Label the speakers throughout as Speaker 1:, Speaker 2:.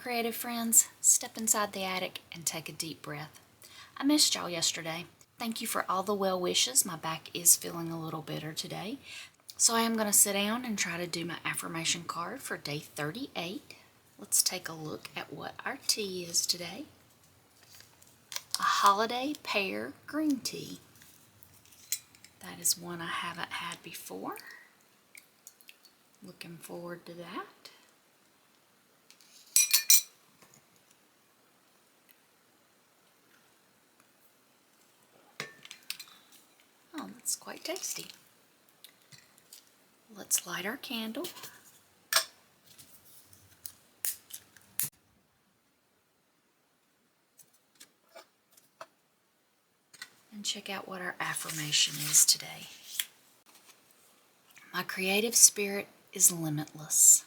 Speaker 1: creative friends, step inside the attic and take a deep breath. I missed y'all yesterday. Thank you for all the well wishes. My back is feeling a little bitter today. So I am going to sit down and try to do my affirmation card for day 38. Let's take a look at what our tea is today. A holiday pear green tea. That is one I haven't had before. Looking forward to that. Oh, that's quite tasty. Let's light our candle. And check out what our affirmation is today. My creative spirit is limitless.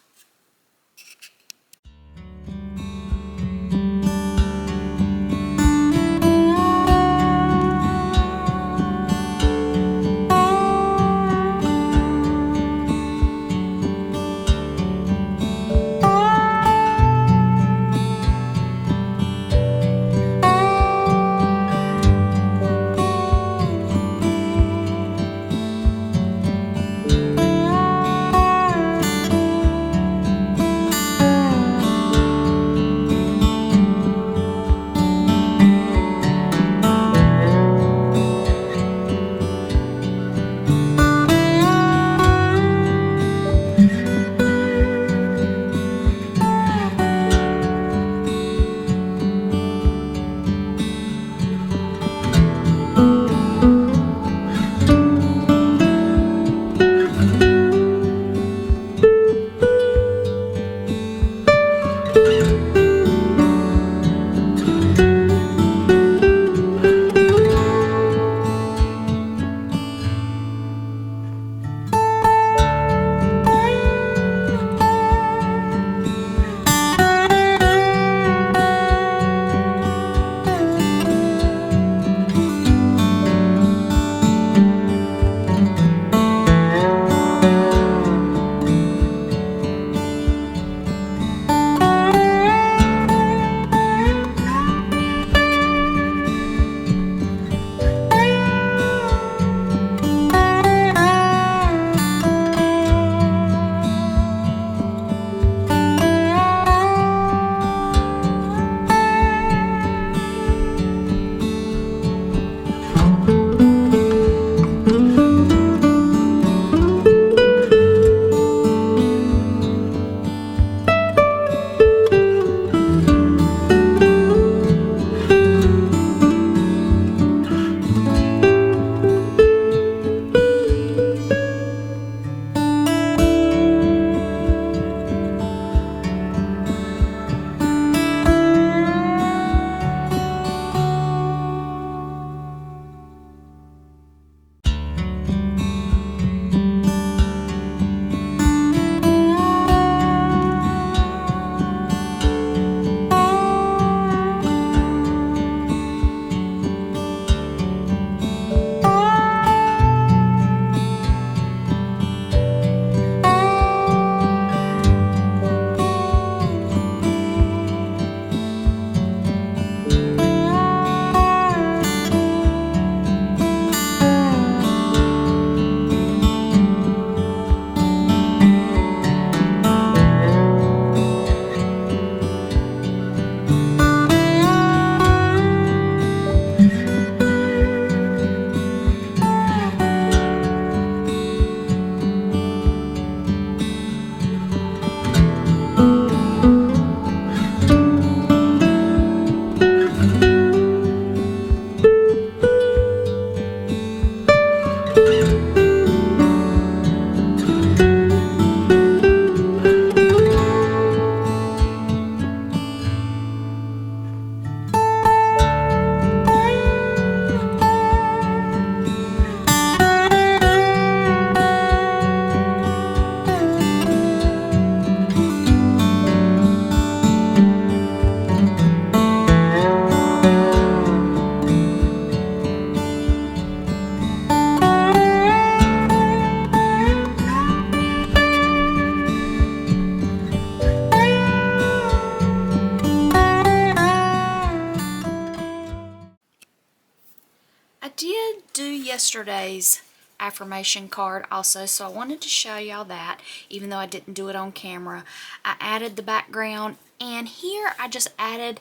Speaker 1: yesterday's affirmation card also, so I wanted to show y'all that, even though I didn't do it on camera. I added the background, and here I just added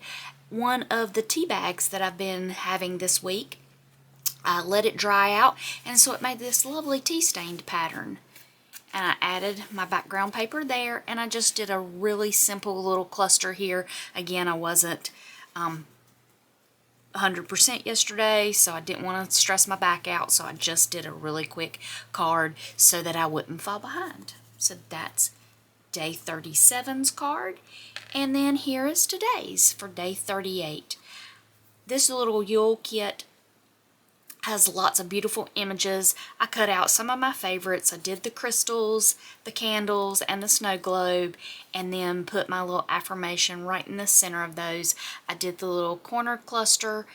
Speaker 1: one of the tea bags that I've been having this week. I let it dry out, and so it made this lovely tea stained pattern. And I added my background paper there, and I just did a really simple little cluster here. Again, I wasn't 100% yesterday, so I didn't want to stress my back out, so I just did a really quick card so that I wouldn't fall behind. So that's day 37's card, and then here is today's for day 38. This little Yule kit has lots of beautiful images. I cut out some of my favorites. I did the crystals, the candles, and the snow globe, and then put my little affirmation right in the center of those. I did the little corner cluster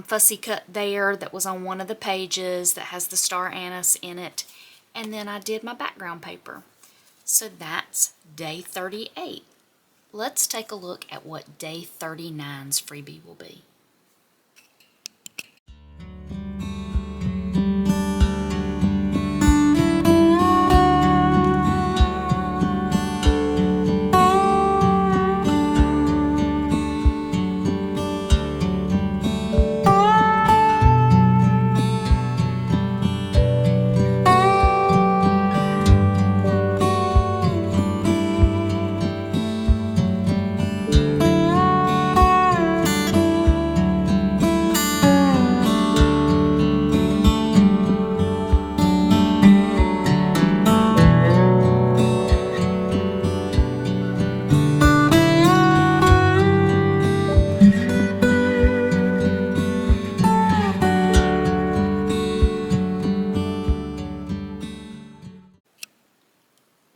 Speaker 1: fussy cut there that was on one of the pages that has the star anise in it, and then I did my background paper. So that's day 38. Let's take a look at what day 39's freebie will be.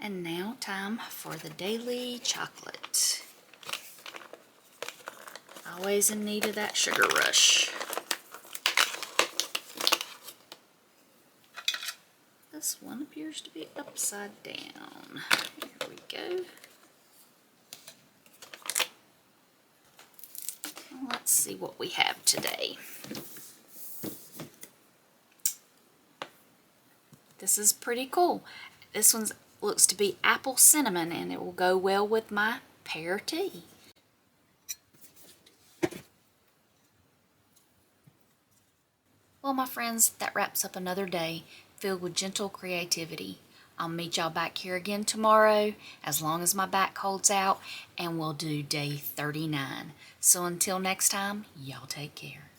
Speaker 1: And now time for the daily chocolate. Always in need of that sugar rush. This one appears to be upside down. Here we go. Let's see what we have today. This is pretty cool. This one looks to be apple cinnamon, and it will go well with my pear tea. Well, my friends, that wraps up another day filled with gentle creativity. I'll meet y'all back here again tomorrow, as long as my back holds out, and we'll do day 39. So until next time, y'all take care.